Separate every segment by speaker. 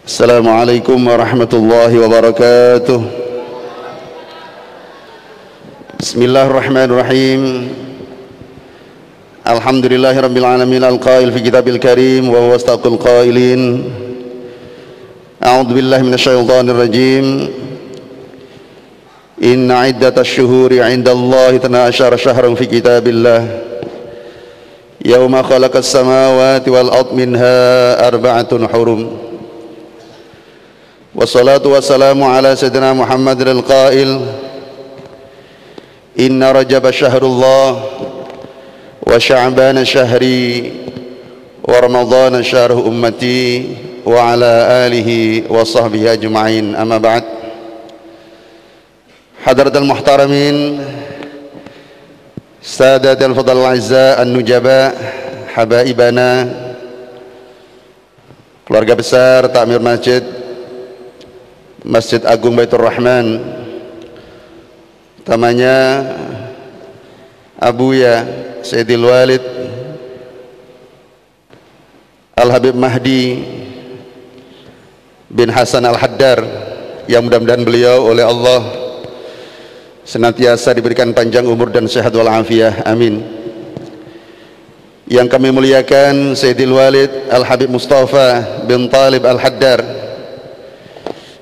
Speaker 1: Assalamualaikum warahmatullahi wabarakatuh. Bismillahirrahmanirrahim. Alhamdulillahirabbil alamin al-qail fi kitabil karim wa huwa astaqul qailin. A'udzu billahi minasyaitonir rajim. Inna iddatash syuhuri 'indallahi 12 syahran fi kitabillah. Yauma khalaqas samawati wal ardh minha arba'atun hurum. Wassalatu wassalamu ala sayyidina Muhammadin al-qail inna rajaba syahrullah wa sya'bana syahri wa ramadhana syahru ummati wa ala alihi wa sahbihi ajma'in, amma ba'd. Hadratal muhtaramin, sadatul fadal azza an-nujaba, habaibana, keluarga besar takmir Masjid Agung Baitur Rahman, utamanya Abuya Sayyidil Walid Al-Habib Mahdi bin Hasan Al-Haddar, yang mudah-mudahan beliau oleh Allah senantiasa diberikan panjang umur dan sehat walafiat, amin. Yang kami muliakan Sayyidil Walid Al-Habib Mustafa bin Talib Al-Haddar,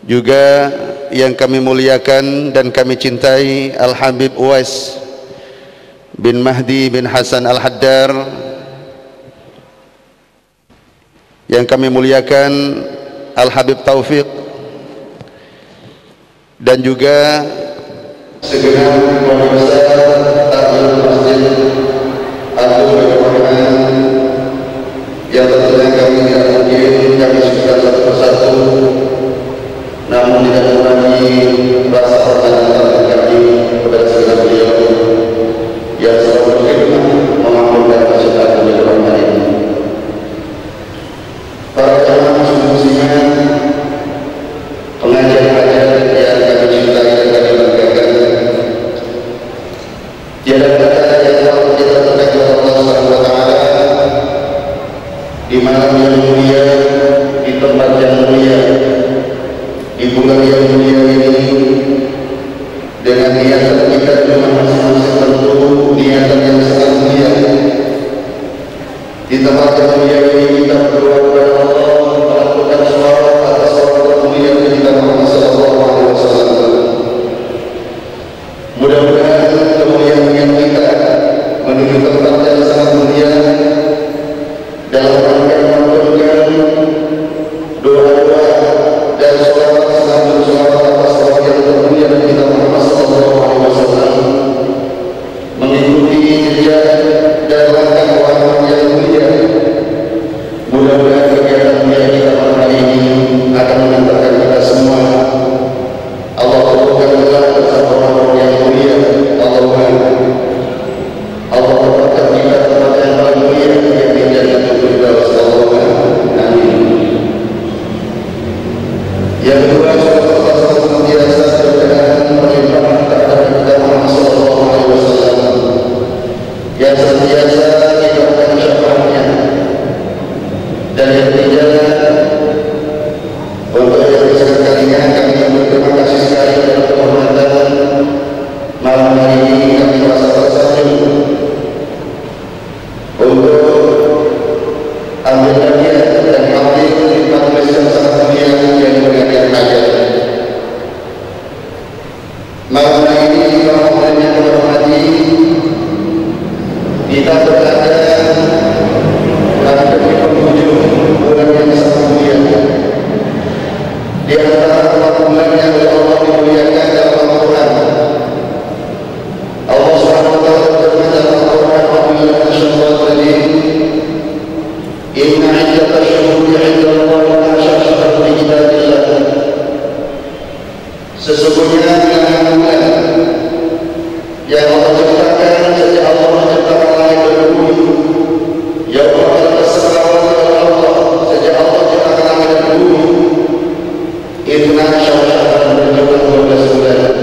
Speaker 1: juga yang kami muliakan dan kami cintai Al-Habib Uwais bin Mahdi bin Hasan Al-Haddar, yang kami muliakan Al-Habib Taufik, dan juga segenap keluarga besar takmir Masjid Agung Baitur Rahman yang tentunya kami tidak mungkin kami sebutkan satu persatu, namun tidak mengurangi rasa hormat kami kepada segenap beliau yang selalu berkhidmat memakmurkan Masjid Agung Baitur Rahman ini. Para jamaah muslimin, pengajar-pengajar yang kami cintai dan kami banggakan, tiada kata yang telah kita terkait Allah Subhanahu wa taala di malam yang mulia, di tempat yang mulia, di bulan yang mulia ini, dengan niatan kita juga masing-masing tentu niatan yang sangat mulia. Di tempat yang mulia ini kita berdoa kepada Allah, melakukan sholawat atas salawat mulia kita Muhammad sallallahu alaihi wasallam. Mudah-mudahan kemuliaan kita menuju tempat yang sangat mulia dalam rangka mengaturkan doa-doa dan sholawat sambung sholawat atas salawat yang termulia dari kita Muhammad sallallahu alaihi wasallam, mengikuti jejak dan langkah Muhammad yang mulia. Mudah-mudahan kegiatan mulia kita pada hari ini akan mengantarkan kita semua Allah berkatkanlah bersama orang yang mulia. Allah berkatkan kita tempat yang paling mulia yang Jannatul Firdaus. Amin. Yang kedua, Allah senantiasa berkenan melimpahkan kepada kita Muhammad sallallahu alaihi wasallam yang senantiasa diberikan syafaatnya. Dan yang ketiga, untuk yang sekalinya kami berterima kasih sekali atas kehormatan malam hari ini. Kami merasa tersanjung untuk ambil bagian dan hadir di majelis yang sangat mulia yang mengadakan hajat. Malam hari ini orang-orang yang terhormati, kita berada pada penghujung bulan yang sangat mulia. Di antara bulan yang oleh Allah dimuliakan dalam Al-Quran, Allah Subhanahu wa taala berfirman dalam Al-Quran, "A'udzu minasyaitonir rajim. Inna iddatash syuhuri 'indallahi 12 syahran fi kitabillah." Sesungguhnya bilangan bulan yang Allah ciptakan sejak Allah menciptakan langit dan bumi, ya Allah sejak Allah ciptakan langit dan bumi, itu syahran berjumlah 12 bulan.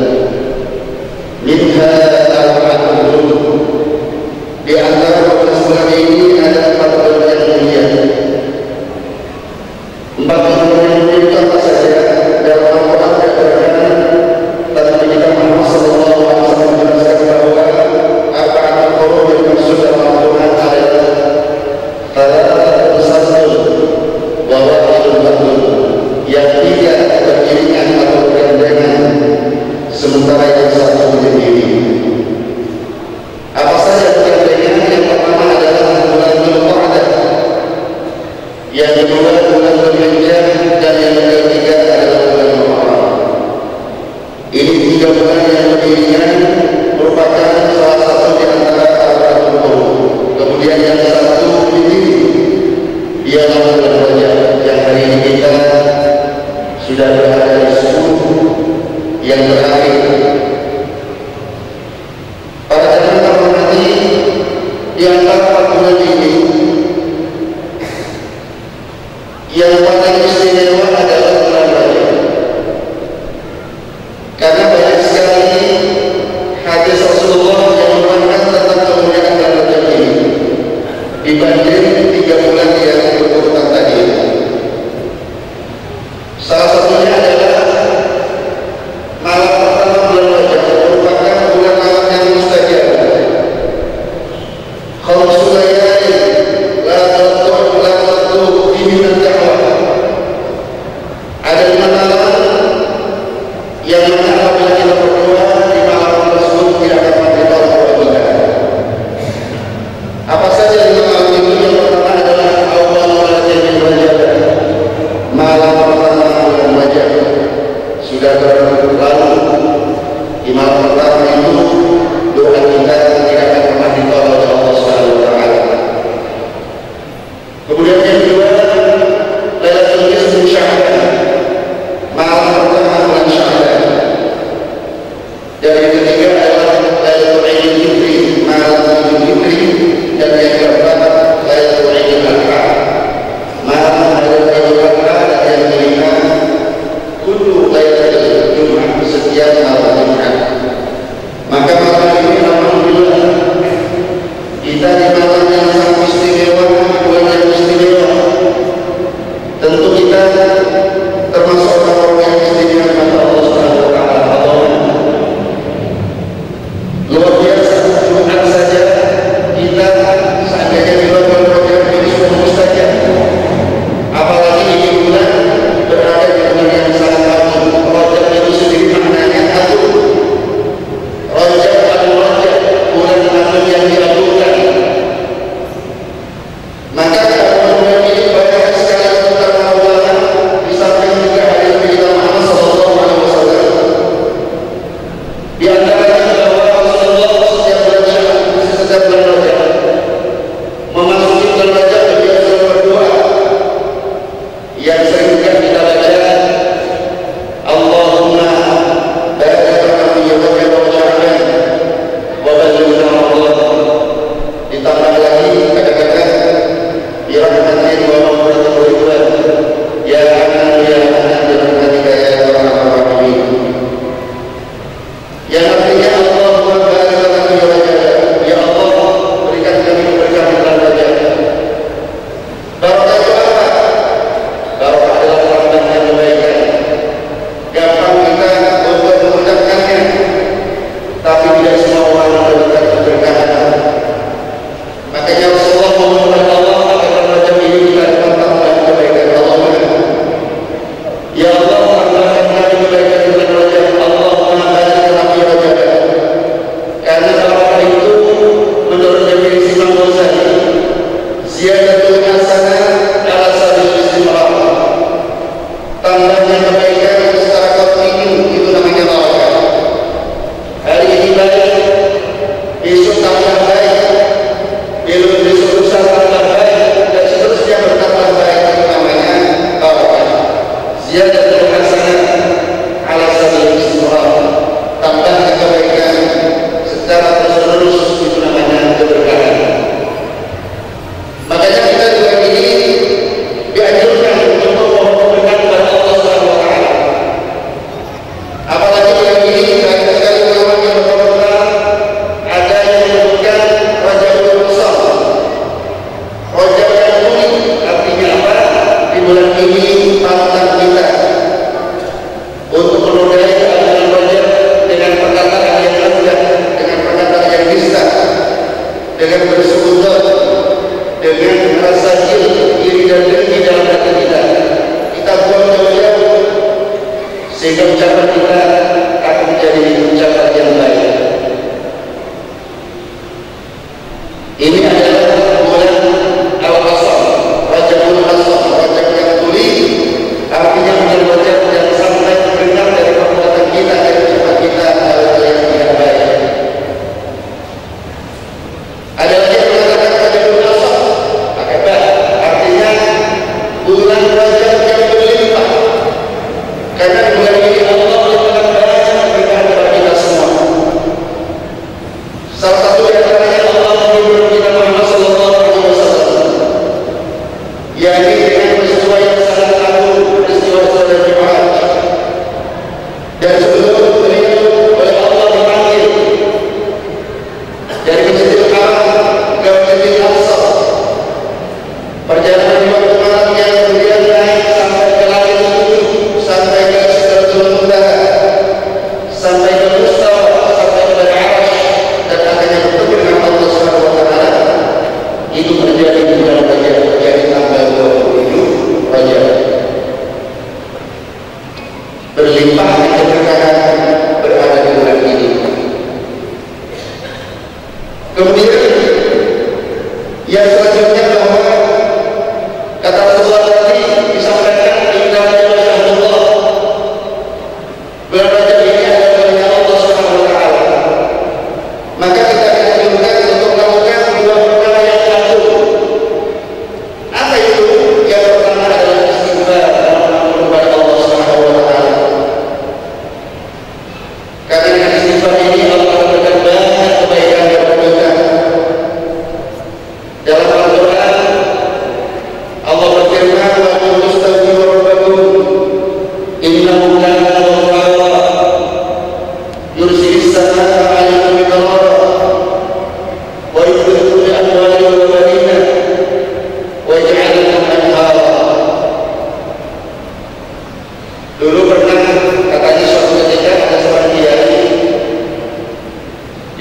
Speaker 1: Minha arba'atun hurum. Di antara 12 bulan ini ada 4 bulan yang mulia. 4 bulan yang mulia yang tidak beriringan atau bergandengan, sementara yang satu menyendiri. Apa saja bergandengan? Yang pertama adalah bulan Dzulqa'dah, yang kedua bulan Dzulhijjah, dan yang ketiga adalah bulan Muharram. Ini 3 bulan yang beriringan merupakan salah satu di antara Arba'atul Hurum. Kemudian yang satu berdiri ialah bulan Rajab, yang hari ini kita sudah berada di 10 yang terakhir. Para jemaah terhormati, di antara 4 bulan ini yang paling istimewa adalah bulan Rajab, karena banyak sekali hadis Rasulullah yang menerangkan tentang kemuliaan bulan Rajab ini dibanding 3 bulan yang berurutan tadi. Salah satunya adalah malam pertama bulan Rajab merupakan bulan malam yang mustajab. Khamsu layali la tadkhulu fihi ad-da'wah. Ada 5 malam yang mana apabila kita berdoa di malam tersebut tidak dapat ditolak oleh kita. Apa saja 5 malam itu? Yang pertama adalah awal Rajab, malam pertama bulan Rajab. Sudah berlalu di malam pertama itu, doa kita tidak akan pernah ditolak oleh Allah Subhanahu wa taala. Kemudian yang kedua, Lailatul Nisfu Sya'ban, malam pertama bulan Sya'ban. Dan yang ketiga adalah Lailatul Idul Fitri, malam Idul Fitri. Dan yang keempat Lailatul Idul Adha, malam Idul Adha. Dan yang kelima kullu Lailatul Jum'ah, setiap malam Jumat. Maka malam ini alhamdulillah kita di malam yang sangat istimewa, bulan yang istimewa. Tentu kita termasuk orang-orang yang istimewa kata Allah Subhanahu wa taala. Luar biasa, Jumat saja kita seandainya di bulan Rajab ini sudah mustajab, apalagi ini bulan berada di bulan yang sangat agung. Rajab itu sendiri maknanya agung. Rajab al-Rajab, bulan agung yang diagungkan. Maka bulan ini banyak sekali tentang keutamaan, di samping juga hadis Nabi Muhammad sallallahu alaihi wasallam. Di antaranya bahwa Rasulullah setiap bulan Rajab memasuki bulan Rajab beliau selalu berdoa yang sering juga kita baca, Allahumma barik lana fi Rajab wa Sya'ban wa ballighna Ramadan. Ditambah lagi kata-kata bi rahmatin wa maghfiratin wa ridwan ya Hanan ya Hanan bi rahmatika ya arhamar rahimin. Yang artinya Allahumma barik lana fi Rajab, ya Allah berikan kami keberkahan bulan Rajab. Barokah itu apa? Barokah adalah rahmatnya kebaikan. Gampang kita untuk mengucapkannya, tapi tidak semua orang mendapatkan keberkahan. Makanya Rasulullah memohon Allah agar bulan Rajab ini kita dapat kebaikan. Allahumma ya Allah tambahkan kami kebaikan di bulan Rajab. Allahumma barik lana fi Rajab. Karena barokah itu menurut definisi Imam Ghazali, ziyadatul hasanah ala sabil istimrar, tambahnya kebaikan secara kontinu, itu namanya barokah. Hari ini baik, besok tambah baik, besok lusa tambah baik, dan seterusnya bertambah baik, itu namanya barokah. Ziyadatul hasanah ala sabil istimrar, tambahnya kebaikan secara terus-menerus, itu namanya keberkahan. Makanya kita juga ini dianjurkan untuk memohon kepada Allah Subhanahu wa taala. Apalagi yang ini banyak sekali ulama yang berkomentar, ada yang menyebutkan Rajabul Qasam, Rajab yang unik. Artinya apa? Di bulan ini pantang kita sehingga ucapan kita akan menjadi ucapan yang baik. Ini adalah bulan Al-Qasam, Rajabul Qasam, Rajab yang tuli, artinya bulan Rajab yang sampai mendengar dari perbuatan kita, dari ucapan kita hal-hal yang tidak baik. Ada lagi yang mengatakan Rajabul Qasam, akibat artinya bulan Rajab yang berlimpah, karena bulan ini Allah melimpahkan banyak keberkahan kepada kita semua. Salah satu yang antaranya Allah menghibur kita Muhammad sallallahu alaihi wasallam, yakni dengan peristiwa yang sangat agung, peristiwa salat Jumat. Dan sebelum beliau oleh Allah dipanggil dari Masjidil Haram ke Masjidil Aqsa, perjalanan di waktu malam yang kemudian naik sampai ke langit ketujuh, sampai ke Sidratul Muntaha, sampai ke Mustawa, sampai ke Al-Arsh, dan akhirnya bertemu dengan Allah Subhanahu wa taala. Itu terjadi di bulan Rajab, yaitu tanggal 27 Rajab. Berlimpahnya keberkahan berada di bulan ini. Kemudian yang selanjutnya bahwa kata Rasulullah tadi disampaikan inna Allah, bulan Rajab ini adalah bulan Allah Subhanahu wa taala. Maka kita dianjurkan untuk melakukan dua perkara yang agung. Apa itu? Yang pertama adalah istighfar dan mengampun kepada Allah Subhanahu wa taala. Karena dengan istighfar ini Allah memberikan banyak kebaikan kepada kita. Dalam Al-Quran Allah berfirman, wa qul astaghfiru rabbakum innahu kana ghaffara yursilis samaa'a 'alaikum bidarra wa yumdidkum bi amwalin wa banina wa yaj'al lakum anhara. Dulu pernah katanya suatu ketika ada seorang kiai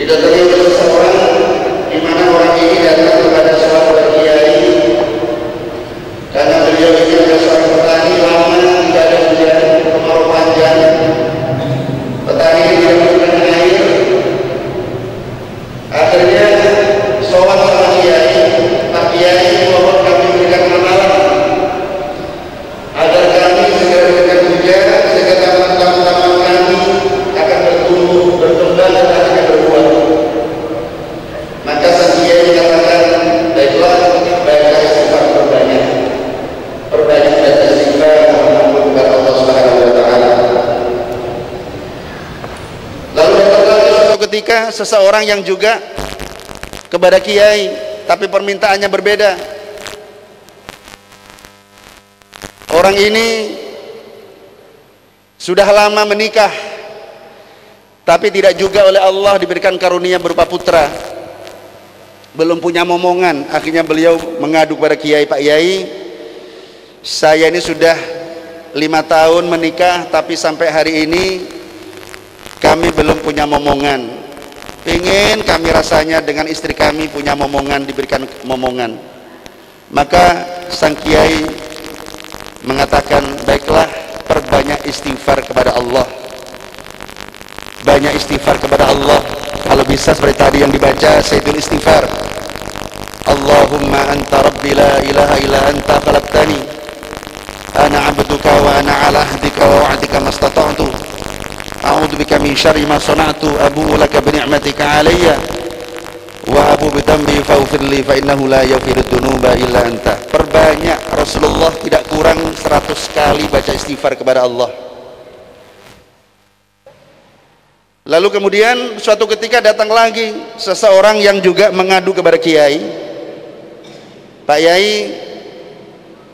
Speaker 1: didatangi oleh seseorang, di mana orang ini datang kepada seorang kiai karena beliau ini adalah seorang petani lama, tidak ada hujan, kemarau panjang, petani ini tidak menggunakan air. Akhirnya sowan sama kiai, Pak Kiai, mohon kami berikan amalan agar kami segera diberikan hujan, sehingga taman-taman kami akan bertumbuh, berkembang dan akan berbuah. Maka sang kiai mengatakan, baiklah, baiklah istighfar perbanyak, perbanyak dan istighfar mengampun kepada Allah Subhanahu wa taala. Lalu datanglah suatu ketika seseorang yang juga kepada kiai, tapi permintaannya berbeda. Orang ini sudah lama menikah, tapi tidak juga oleh Allah diberikan karunia berupa putra, belum punya momongan. Akhirnya beliau mengadu kepada kiai, Pak Kiai, saya ini sudah 5 tahun menikah, tapi sampai hari ini kami belum punya momongan. Ingin kami rasanya dengan istri kami punya momongan, diberikan momongan. Maka sang kiai mengatakan, baiklah, perbanyak istighfar kepada Allah, banyak istighfar kepada Allah. Kalau bisa seperti tadi yang dibaca Sayyidul Istighfar, Allahumma anta rabbi la ilaha illa anta khalaqtani ana abduka wa ana ala ahdika wa wa'dika mastata'tu a'udzu bika min syarri ma sana'tu abu'u laka bi ni'matika alayya wa abu bi dhanbi faghfir li fa innahu la yaghfiru dzunuba illa anta. Perbanyak, Rasulullah tidak kurang 100 kali baca istighfar kepada Allah. Lalu kemudian suatu ketika datang lagi seseorang yang juga mengadu kepada kiai, Pak Yai,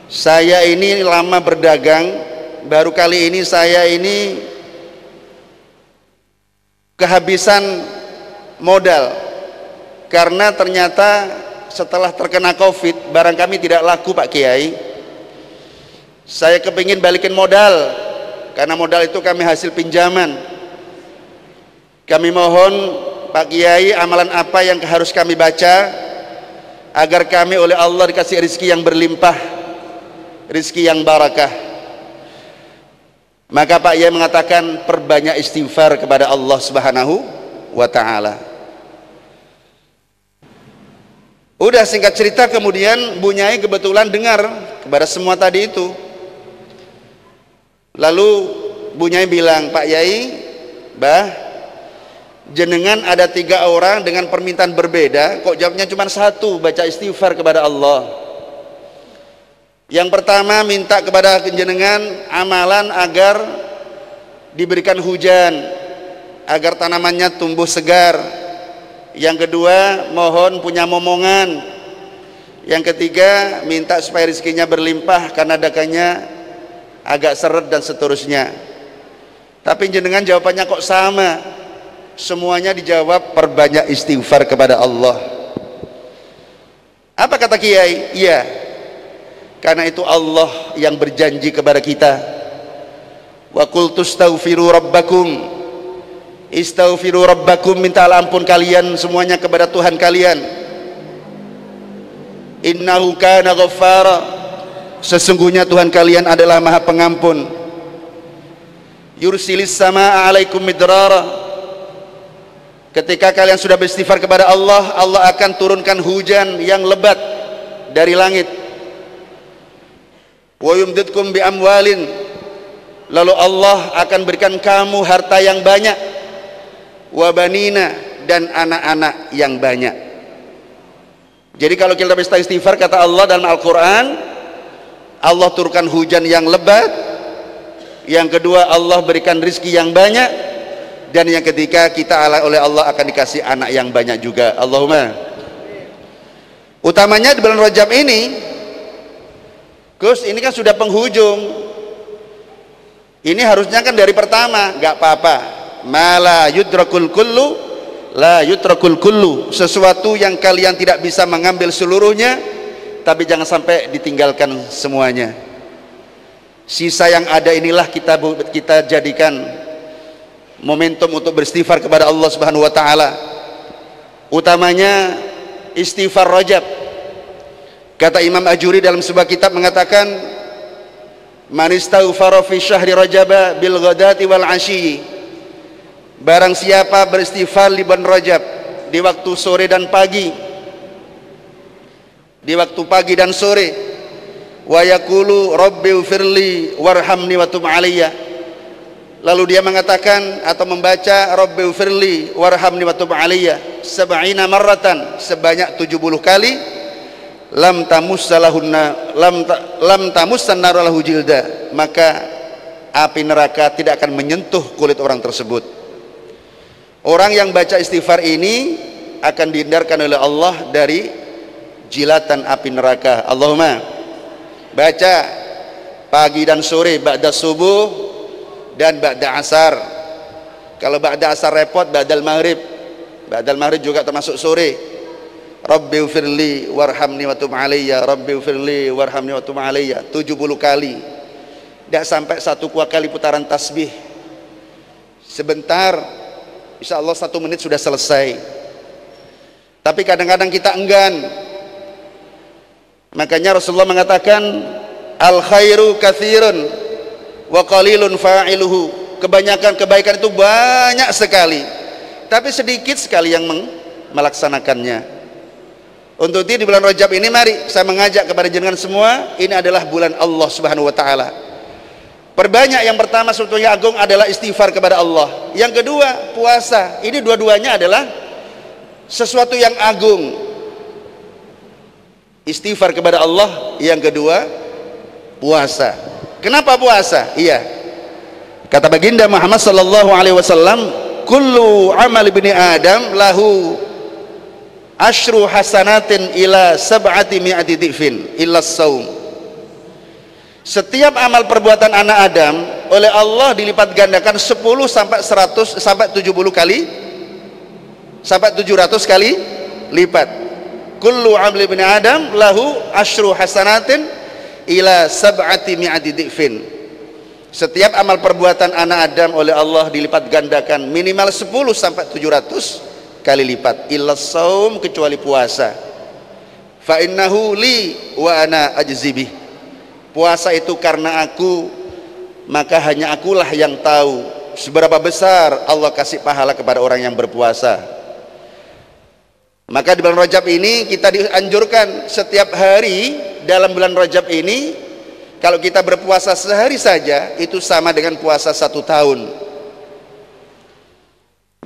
Speaker 1: saya ini lama berdagang, baru kali ini saya ini kehabisan modal, karena ternyata setelah terkena COVID barang kami tidak laku Pak Kiai. Saya kepingin balikin modal, karena modal itu kami hasil pinjaman. Kami mohon Pak Kiai, amalan apa yang harus kami baca agar kami oleh Allah dikasih rezeki yang berlimpah, rezeki yang barakah.
Speaker 2: Maka Pak Yai mengatakan perbanyak istighfar kepada Allah Subhanahu wa ta'ala. Udah, singkat cerita, kemudian Bu Nyai kebetulan dengar kepada semua tadi itu. Lalu Bu Nyai bilang, Pak Yai, Bah, jenengan ada 3 orang dengan permintaan berbeda, kok jawabnya cuma 1, baca istighfar kepada Allah. Yang pertama minta kepada jenengan amalan agar diberikan hujan, agar tanamannya tumbuh segar. Yang kedua mohon punya momongan. Yang ketiga minta supaya rezekinya berlimpah karena dagangnya agak seret dan seterusnya. Tapi jenengan jawabannya kok sama, semuanya dijawab perbanyak istighfar kepada Allah. Apa kata Kiai? Iya, karena itu Allah yang berjanji kepada kita, wa qultu astaghfiru rabbakum, istaghfiru rabbakum, mintalah ampun kalian semuanya kepada Tuhan kalian. Innahu kana ghaffara, sesungguhnya Tuhan kalian adalah Maha Pengampun. Yursilis samaa alaikum midrara, ketika kalian sudah beristighfar kepada Allah, Allah akan turunkan hujan yang lebat dari langit. Wa yumdidkum bi amwalin, lalu Allah akan berikan kamu harta yang banyak. Wa banina, dan anak-anak yang banyak. Jadi kalau kita beristighfar, kata Allah dalam Al-Quran, Allah turunkan hujan yang lebat. Yang kedua, Allah berikan rizki yang banyak. Dan yang ketiga, kita oleh Allah akan dikasih anak yang banyak juga. Allahumma. Utamanya di bulan Rajab ini, Gus, ini kan sudah penghujung. Ini harusnya kan dari pertama, nggak apa-apa. Mala yudrakul kullu, la yudrakul kullu. Sesuatu yang kalian tidak bisa mengambil seluruhnya, tapi jangan sampai ditinggalkan semuanya. Sisa yang ada inilah kita jadikan momentum untuk beristighfar kepada Allah Subhanahu wa ta'ala. Utamanya istighfar Rajab. Kata Imam Ajuri dalam sebuah kitab mengatakan, man istaghfara fi syahri Rajab bil ghadati wal asyi, barang siapa beristighfar di bulan Rajab di waktu sore dan pagi, di waktu pagi dan sore, wa yaqulu rabbighfirli warhamni wa tub alayya, lalu dia mengatakan atau membaca rabbighfirli warhamni wa tub alayya 70 marratan, sebanyak 70 kali, lam tamussan lahu jilda, maka api neraka tidak akan menyentuh kulit orang tersebut. Orang yang baca istighfar ini akan dihindarkan oleh Allah dari jilatan api neraka. Allahumma. Baca pagi dan sore, ba'da subuh dan ba'da asar. Kalau ba'da asar repot, ba'dal maghrib. Ba'dal maghrib juga termasuk sore. Rabbighfirli warhamni wa tub alayya, Rabbighfirli warhamni wa tub alayya 70 kali. Tidak sampai 1 kali putaran tasbih. Sebentar, insya Allah 1 menit sudah selesai. Tapi kadang-kadang kita enggan. Makanya Rasulullah mengatakan, al khairu katsirun wa qalilun fa'iluhu. Kebanyakan kebaikan itu banyak sekali, tapi sedikit sekali yang melaksanakannya. Untuk itu di bulan Rajab ini mari saya mengajak kepada jenengan semua, ini adalah bulan Allah Subhanahu wa ta'ala. Perbanyak, yang pertama sebetulnya agung adalah istighfar kepada Allah. Yang kedua puasa. Ini dua-duanya adalah sesuatu yang agung. Istighfar kepada Allah, yang kedua puasa. Kenapa puasa? Iya, kata baginda Muhammad sallallahu alaihi wasallam, kullu amal ibni Adam lahu asyru hasanatin ila sab'ati mi'ati dhifin illa saum. Setiap amal perbuatan anak Adam oleh Allah dilipat gandakan 10 sampai 100 sampai 70 kali sampai 700 kali lipat. Kullu amal ibni Adam lahu asyru hasanatin ila sab'ati mi'ati dhifin. Setiap amal perbuatan anak Adam oleh Allah dilipat gandakan minimal 10 sampai 700 kali lipat, illa saum, kecuali puasa. Fa innahu li wa ana ajzibih. Puasa itu karena aku maka hanya akulah yang tahu seberapa besar Allah kasih pahala kepada orang yang berpuasa. Maka di bulan Rajab ini kita dianjurkan setiap hari dalam bulan Rajab ini, kalau kita berpuasa sehari saja itu sama dengan puasa 1 tahun.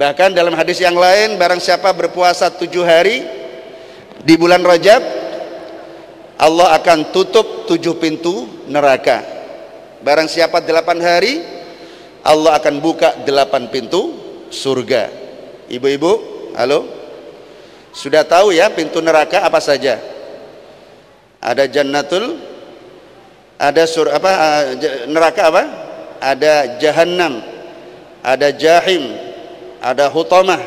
Speaker 2: Bahkan dalam hadis yang lain, barang siapa berpuasa 7 hari di bulan Rajab, Allah akan tutup 7 pintu neraka. Barang siapa 8 hari, Allah akan buka 8 pintu surga. Ibu-ibu, halo, sudah tahu ya pintu neraka apa saja? Ada jannatul, ada neraka apa? Ada jahannam, ada jahim, ada hutamah,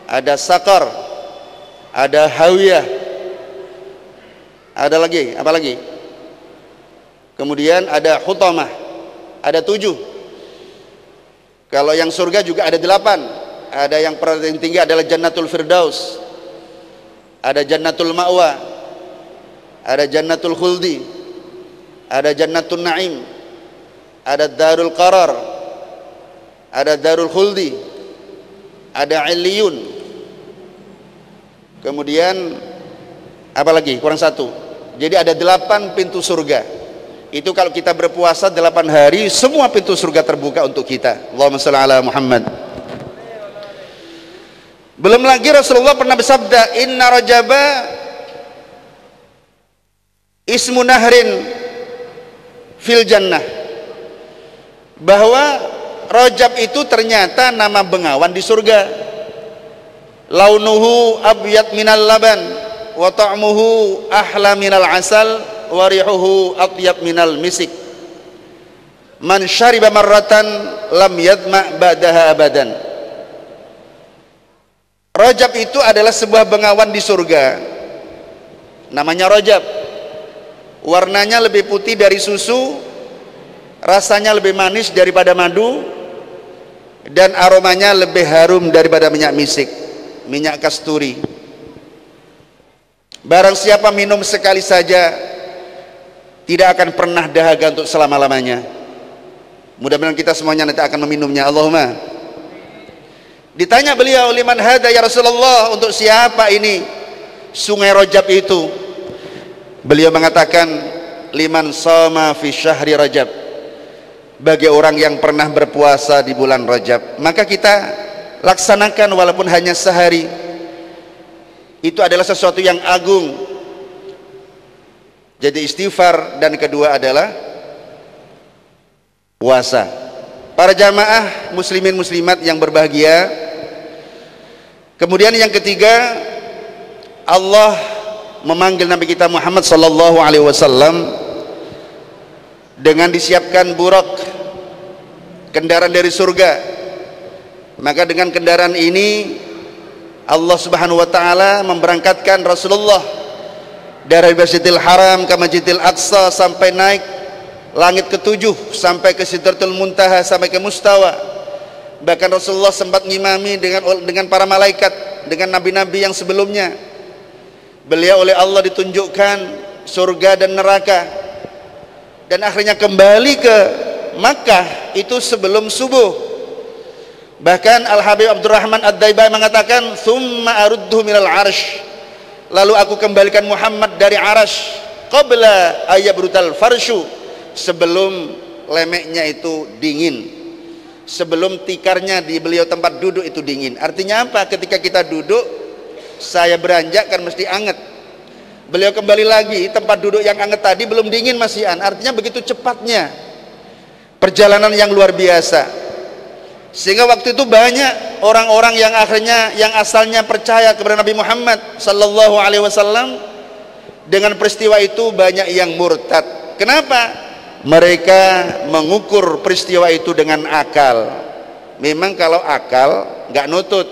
Speaker 2: ada sakar, ada hawiyah, ada lagi apa lagi? Kemudian ada hutamah, ada 7. Kalau yang surga juga ada 8. Ada yang paling tinggi adalah jannatul firdaus, ada jannatul ma'wa, ada jannatul khuldi, ada jannatul na'im, ada darul qarar, ada darul khuldi, ada illiyun. Kemudian apa lagi? Kurang 1. Jadi ada 8 pintu surga. Itu kalau kita berpuasa 8 hari, semua pintu surga terbuka untuk kita. Allahumma shalli ala Muhammad. Belum lagi Rasulullah pernah bersabda, inna rajaba ismu nahrin fil jannah, bahwa Rajab itu ternyata nama bengawan di surga. Launuhu abyad minal laban wa ta'muhu ahla minal asal wa rihuhu atyab minal misik. Man syariba marratan lam yadma ba'daha abadan. Rajab itu adalah sebuah bengawan di surga, namanya Rajab. Warnanya lebih putih dari susu, rasanya lebih manis daripada madu, dan aromanya lebih harum daripada minyak misik, minyak kasturi. Barang siapa minum sekali saja, tidak akan pernah dahaga untuk selama-lamanya. Mudah-mudahan kita semuanya nanti akan meminumnya. Allahumma. Ditanya beliau, liman hada ya Rasulullah, untuk siapa ini sungai Rajab itu? Beliau mengatakan, liman shoma fi syahri Rajab, bagi orang yang pernah berpuasa di bulan Rajab. Maka kita laksanakan walaupun hanya sehari. Itu adalah sesuatu yang agung. Jadi istighfar, dan kedua adalah puasa. Para jamaah muslimin muslimat yang berbahagia, kemudian yang ketiga, Allah memanggil Nabi kita Muhammad sallallahu alaihi wasallam dengan disiapkan burak, kendaraan dari surga. Maka dengan kendaraan ini Allah Subhanahu wa taala memberangkatkan Rasulullah dari Masjidil Haram ke Masjidil Aqsa, sampai naik langit ke-7, sampai ke Sidratul Muntaha, sampai ke Mustawa. Bahkan Rasulullah sempat ngimami dengan para malaikat, dengan nabi-nabi yang sebelumnya. Beliau oleh Allah ditunjukkan surga dan neraka, dan akhirnya kembali ke Makkah itu sebelum subuh. Bahkan Al-Habib Abdurrahman Ad-Daibai mengatakan, "Tsumma arudduhu minal arsh." Lalu aku kembalikan Muhammad dari arasy, qabla ayyabrutal farshu, sebelum lemeknya itu dingin, sebelum tikarnya di beliau tempat duduk itu dingin. Artinya apa? Ketika kita duduk, saya beranjak kan mesti anget. Beliau kembali lagi, tempat duduk yang anget tadi belum dingin, masih Artinya begitu cepatnya perjalanan yang luar biasa. Sehingga waktu itu banyak orang-orang yang akhirnya, yang asalnya percaya kepada Nabi Muhammad sallallahu alaihi wasallam, dengan peristiwa itu banyak yang murtad. Kenapa? Mereka mengukur peristiwa itu dengan akal. Memang kalau akal nggak nutut.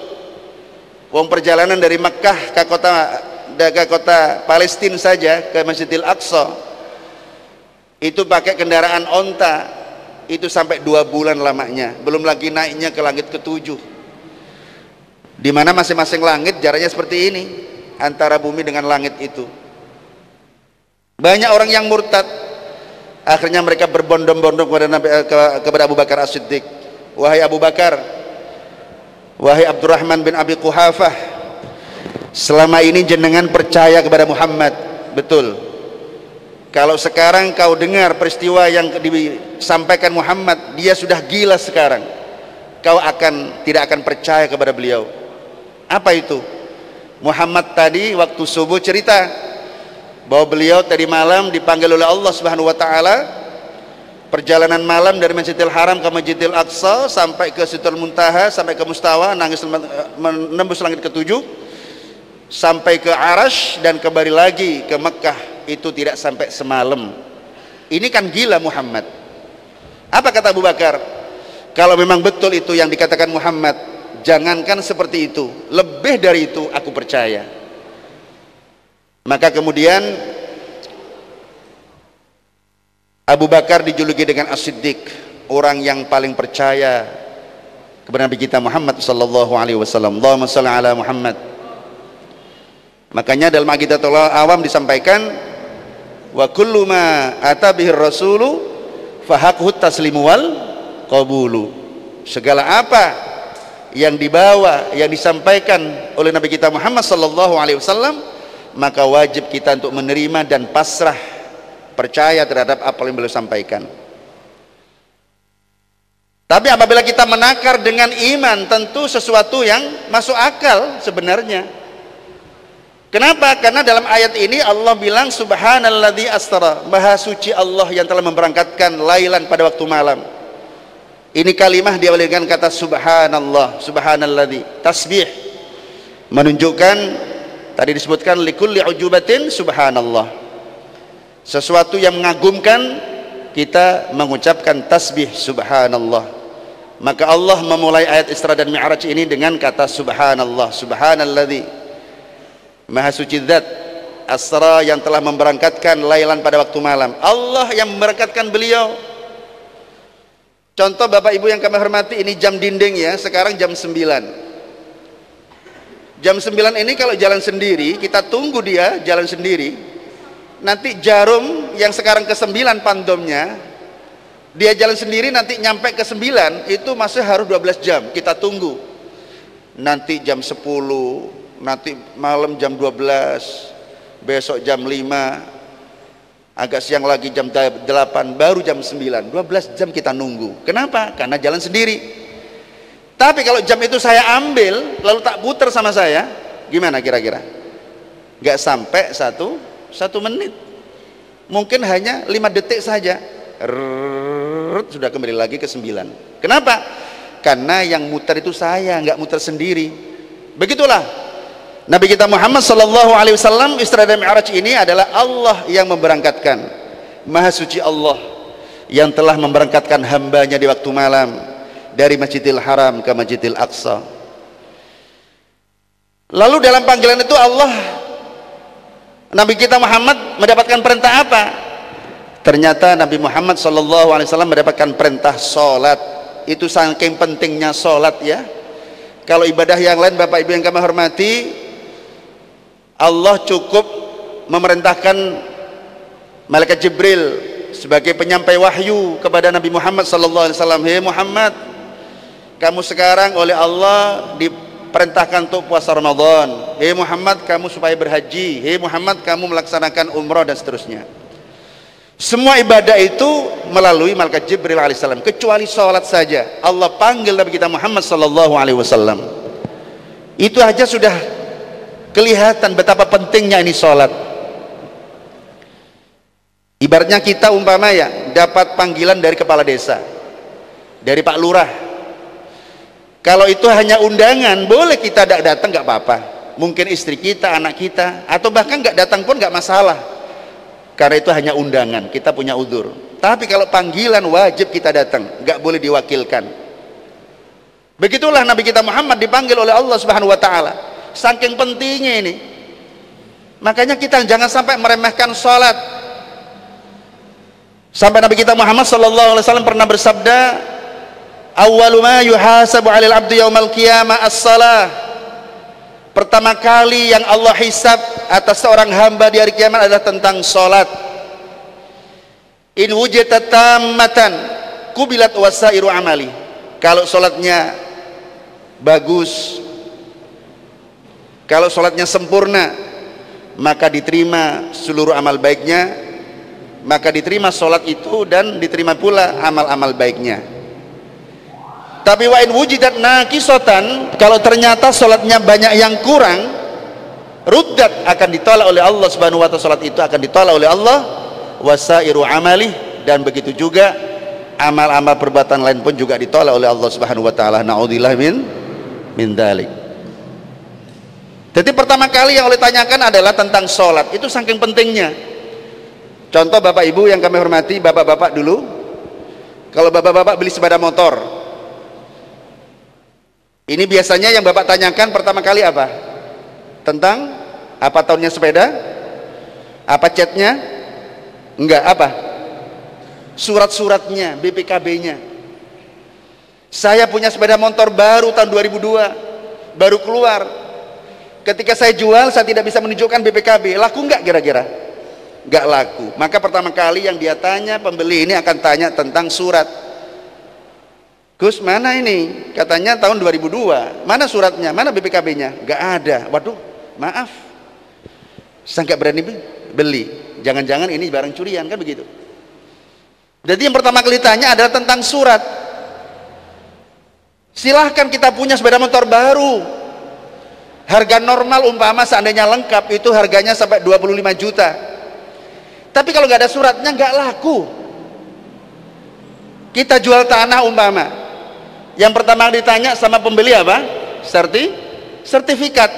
Speaker 2: Wong perjalanan dari Mekkah ke kota Palestina saja, ke Masjidil Aqsa, itu pakai kendaraan onta, itu sampai 2 bulan lamanya. Belum lagi naiknya ke langit ke-7, di mana masing-masing langit jaraknya seperti ini antara bumi dengan langit itu. Banyak orang yang murtad. Akhirnya mereka berbondong-bondong kepada Abu Bakar As-Siddiq. Wahai Abu Bakar, wahai Abdurrahman bin Abi Quhafah, selama ini jenengan percaya kepada Muhammad, betul. Kalau sekarang kau dengar peristiwa yang disampaikan Muhammad, dia sudah gila sekarang, kau tidak akan percaya kepada beliau. Apa itu? Muhammad tadi waktu subuh cerita bahwa beliau tadi malam dipanggil oleh Allah Subhanahu wa taala, perjalanan malam dari Masjidil Haram ke Masjidil Aqsa sampai ke Sidratul Muntaha, sampai ke Mustawa, menembus langit ketujuh, sampai ke Arash dan kembali lagi ke Mekah. Itu tidak sampai semalam. Ini kan gila Muhammad. Apa kata Abu Bakar? Kalau memang betul itu yang dikatakan Muhammad, jangankan seperti itu, lebih dari itu aku percaya. Maka kemudian Abu Bakar dijuluki dengan As-Siddiq, orang yang paling percaya kepada Nabi kita Muhammad sallallahu alaihi wasallam. Allahumma shalli ala Muhammad. Makanya dalam Aqidatul Awam disampaikan, wa kullu ma ata bihir rasulu fahaquhu taslimu wal qabulu. Segala apa yang dibawa, yang disampaikan oleh Nabi kita Muhammad sallallahu alaihi wasallam, maka wajib kita untuk menerima dan pasrah, percaya terhadap apa yang beliau sampaikan. Tapi apabila kita menakar dengan iman, tentu sesuatu yang masuk akal sebenarnya. Kenapa? Karena dalam ayat ini Allah bilang subhanalladzi asra, maha suci Allah yang telah memberangkatkan lailan pada waktu malam. Ini kalimah diawali dengan kata subhanallah, subhanalladzi, tasbih, menunjukkan tadi disebutkan likulli ujubatin subhanallah, sesuatu yang mengagumkan kita mengucapkan tasbih subhanallah. Maka Allah memulai ayat Isra dan Mi'raj ini dengan kata subhanallah, subhanalladzi, maha suci zat asra yang telah memberangkatkan lailan pada waktu malam. Allah yang memberangkatkan beliau. Contoh Bapak Ibu yang kami hormati, ini jam dinding ya, sekarang jam 9. Jam 9 ini kalau jalan sendiri, kita tunggu dia jalan sendiri. Nanti jarum yang sekarang ke 9 pandomnya, dia jalan sendiri nanti nyampe ke 9, itu masih harus 12 jam, kita tunggu. Nanti jam 10, nanti malam jam 12, besok jam 5, agak siang lagi jam 8, baru jam 9, 12 jam kita nunggu. Kenapa? Karena jalan sendiri. Tapi kalau jam itu saya ambil lalu tak putar sama saya, gimana kira-kira? Gak sampai satu menit, mungkin hanya 5 detik saja, sudah kembali lagi ke 9. Kenapa? Karena yang muter itu saya, nggak muter sendiri. Begitulah Nabi kita Muhammad sallallahu alaihi wasallam, Isra dan Mi'raj ini adalah Allah yang memberangkatkan. Maha suci Allah yang telah memberangkatkan hambanya di waktu malam dari Masjidil Haram ke Masjidil Aqsa. Lalu dalam panggilan itu Allah, Nabi kita Muhammad mendapatkan perintah apa? Ternyata Nabi Muhammad sallallahu alaihi wasallam mendapatkan perintah sholat. Itu saking pentingnya sholat ya. Kalau ibadah yang lain Bapak Ibu yang kami hormati, Allah cukup memerintahkan malaikat Jibril sebagai penyampai wahyu kepada Nabi Muhammad sallallahu alaihi wasallam. Hei Muhammad, kamu sekarang oleh Allah diperintahkan untuk puasa Ramadan. Hei Muhammad, kamu supaya berhaji. Hei Muhammad, kamu melaksanakan umrah dan seterusnya. Semua ibadah itu melalui malaikat Jibril alaihissalam, kecuali sholat saja Allah panggil Nabi kita Muhammad sallallahu alaihi wasallam. Itu aja sudah kelihatan betapa pentingnya ini sholat. Ibaratnya kita umpama ya dapat panggilan dari kepala desa, dari Pak Lurah. Kalau itu hanya undangan, boleh kita tidak datang, nggak apa-apa. Mungkin istri kita, anak kita, atau bahkan nggak datang pun nggak masalah, karena itu hanya undangan, kita punya udzur. Tapi kalau panggilan wajib kita datang, nggak boleh diwakilkan. Begitulah Nabi kita Muhammad dipanggil oleh Allah Subhanahu wa taala. Saking pentingnya ini, makanya kita jangan sampai meremehkan sholat. Sampai Nabi kita Muhammad sallallahu alaihi wasallam pernah bersabda, awwalu ma yuhasabu 'alal 'abdi yaumal qiyamah as-shalah. Pertama kali yang Allah hisab atas seorang hamba di hari kiamat adalah tentang sholat. In wujidat tammatan kubilat wasairu amali. Kalau sholatnya bagus, kalau sholatnya sempurna, maka diterima seluruh amal baiknya, maka diterima sholat itu dan diterima pula amal-amal baiknya. Tapi wa in wujidat naqisatan, kalau ternyata sholatnya banyak yang kurang, ruddat, akan ditolak oleh Allah Subhanahu wa ta'ala, sholat itu akan ditolak oleh Allah, wasairu amali, dan begitu juga amal-amal perbuatan lain pun juga ditolak oleh Allah Subhanahu wa ta'ala. Na'udzubillah min dzalik. Jadi pertama kali yang oleh tanyakan adalah tentang sholat. Itu saking pentingnya. Contoh Bapak Ibu yang kami hormati, bapak-bapak dulu, kalau bapak-bapak beli sepeda motor, ini biasanya yang Bapak tanyakan pertama kali apa? Tentang apa tahunnya sepeda? Apa catnya? Enggak, apa? Surat-suratnya, BPKB-nya. Saya punya sepeda motor baru tahun 2002, baru keluar. Ketika saya jual, saya tidak bisa menunjukkan BPKB. Laku enggak kira-kira? Enggak laku. Maka pertama kali yang dia tanya, pembeli ini akan tanya tentang surat. Gus, mana ini? Katanya tahun 2002. Mana suratnya? Mana BPKB-nya? Gak ada. Waduh, maaf, saya gak berani beli. Jangan-jangan ini barang curian, kan begitu. Jadi yang pertama kali tanya adalah tentang surat. Silahkan kita punya sepeda motor baru, harga normal umpama seandainya lengkap itu harganya sampai 25 juta. Tapi kalau gak ada suratnya gak laku. Kita jual tanah umpama, yang pertama ditanya sama pembeli apa? Sertifikat.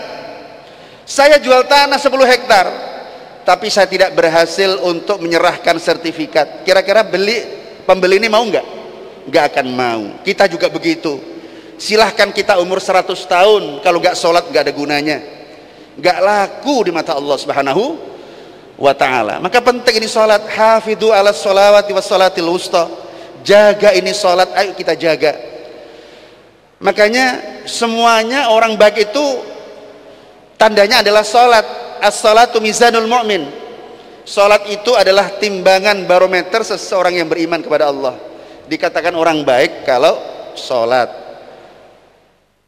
Speaker 2: Saya jual tanah 10 hektar, tapi saya tidak berhasil untuk menyerahkan sertifikat. Kira-kira pembeli ini mau nggak? Nggak akan mau. Kita juga begitu. Silahkan kita umur 100 tahun, kalau nggak sholat nggak ada gunanya, nggak laku di mata Allah Subhanahu wa ta'ala. Maka penting ini sholat. Hafidhu ala sholawati wa sholatil wusta. Jaga ini sholat, ayo kita jaga. Makanya semuanya orang baik itu tandanya adalah sholat. As-sholatu mizanul mu'min. Sholat itu adalah timbangan barometer seseorang yang beriman kepada Allah. Dikatakan orang baik kalau sholat.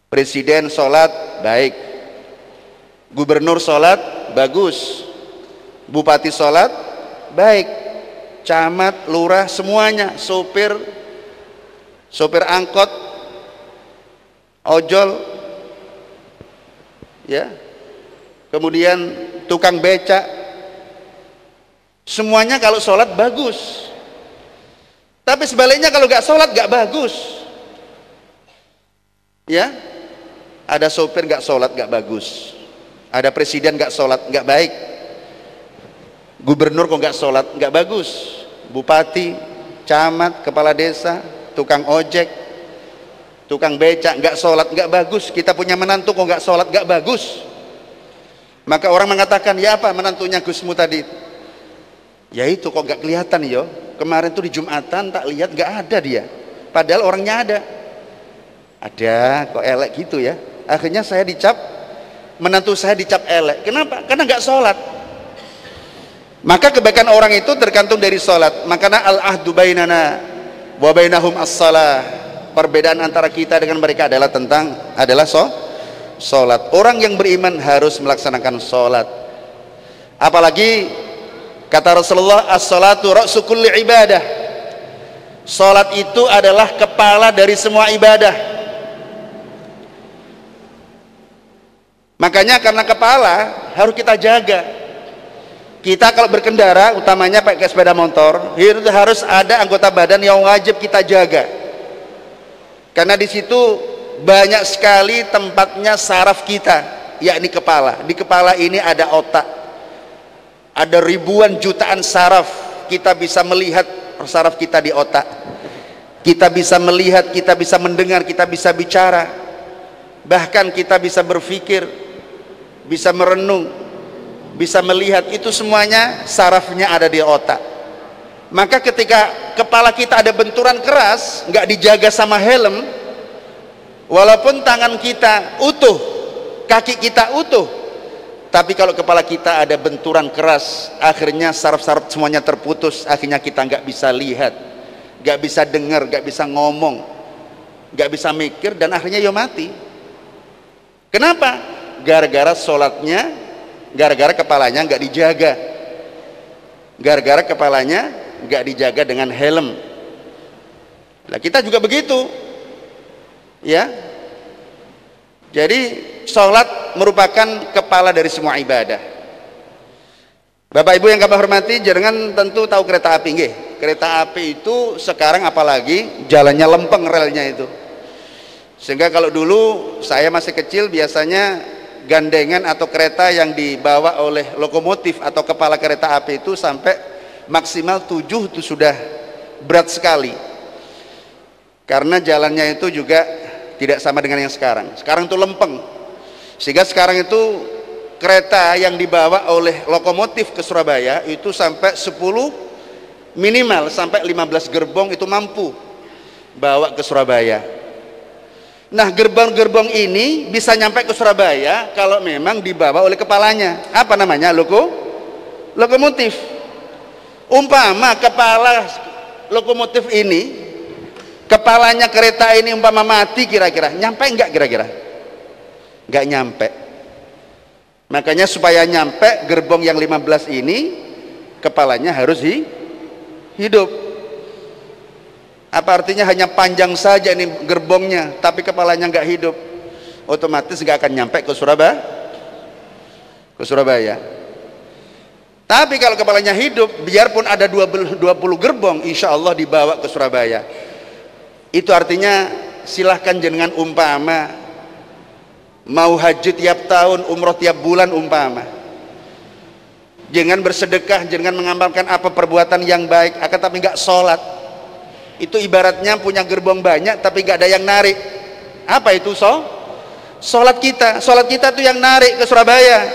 Speaker 2: Presiden sholat, baik. Gubernur sholat, bagus. Bupati sholat, baik. Camat, lurah, semuanya. Sopir angkot, ojol, ya, kemudian tukang becak, semuanya kalau sholat bagus. Tapi sebaliknya kalau nggak sholat nggak bagus, ya. Ada sopir nggak sholat nggak bagus, ada presiden nggak sholat nggak baik, gubernur kok nggak sholat nggak bagus, bupati, camat, kepala desa, tukang ojek, tukang becak nggak sholat nggak bagus. Kita punya menantu kok nggak sholat nggak bagus. Maka orang mengatakan, ya apa menantunya Gusmu tadi? Ya itu kok nggak kelihatan yo. Kemarin tuh di Jumatan tak lihat nggak ada dia. Padahal orangnya ada. Ada kok elek gitu ya. Akhirnya saya dicap, menantu saya dicap elek. Kenapa? Karena nggak sholat. Maka kebaikan orang itu tergantung dari sholat. Makanya al-ahdu bainana wa bainahum as-salah. Perbedaan antara kita dengan mereka adalah sholat. Orang yang beriman harus melaksanakan sholat. Apalagi kata Rasulullah, as-sholatu ra'su kulli ibadah. Sholat itu adalah kepala dari semua ibadah. Makanya karena kepala harus kita jaga. Kita kalau berkendara, utamanya pakai sepeda motor, itu harus ada anggota badan yang wajib kita jaga. Karena di situ banyak sekali tempatnya saraf kita, yakni kepala. Di kepala ini ada otak, ada ribuan jutaan saraf. Kita bisa melihat saraf kita di otak, kita bisa melihat, kita bisa mendengar, kita bisa bicara, bahkan kita bisa berpikir, bisa merenung, bisa melihat. Itu semuanya sarafnya ada di otak. Maka ketika kepala kita ada benturan keras, nggak dijaga sama helm, walaupun tangan kita utuh, kaki kita utuh, Tapi kalau kepala kita ada benturan keras, akhirnya saraf-saraf semuanya terputus, akhirnya kita nggak bisa lihat, nggak bisa dengar, nggak bisa ngomong, nggak bisa mikir, dan akhirnya ya mati. Kenapa? Gara-gara sholatnya, gara-gara kepalanya nggak dijaga, gara-gara kepalanya nggak dijaga dengan helm. Nah, kita juga begitu, ya. Jadi sholat merupakan kepala dari semua ibadah. Bapak Ibu yang kami hormati, jangan tentu tahu kereta api, nggih. Kereta api itu sekarang apalagi jalannya lempeng relnya itu. Sehingga kalau dulu saya masih kecil biasanya gandengan atau kereta yang dibawa oleh lokomotif atau kepala kereta api itu sampai maksimal 7 itu sudah berat sekali. Karena jalannya itu juga tidak sama dengan yang sekarang. Sekarang itu lempeng. Sehingga sekarang itu kereta yang dibawa oleh lokomotif ke Surabaya itu sampai 10, minimal sampai 15 gerbong itu mampu bawa ke Surabaya. Nah, gerbong-gerbong ini bisa nyampe ke Surabaya kalau memang dibawa oleh kepalanya. Apa namanya? Lokomotif. Umpama kepala lokomotif ini, kepalanya kereta ini umpama mati, kira-kira nyampe enggak kira-kira? Enggak nyampe. Makanya supaya nyampe gerbong yang 15 ini, kepalanya harus hidup. Apa artinya hanya panjang saja ini gerbongnya, tapi kepalanya enggak hidup, otomatis enggak akan nyampe ke Surabaya. Tapi kalau kepalanya hidup, biarpun ada 20 gerbong, insya Allah dibawa ke Surabaya. Itu artinya silahkan jenengan umpama mau haji tiap tahun, umroh tiap bulan umpama, jangan bersedekah, jangan mengamalkan apa perbuatan yang baik, akan tapi nggak sholat, itu ibaratnya punya gerbong banyak tapi nggak ada yang narik. Apa itu? Sholat kita tuh yang narik ke Surabaya,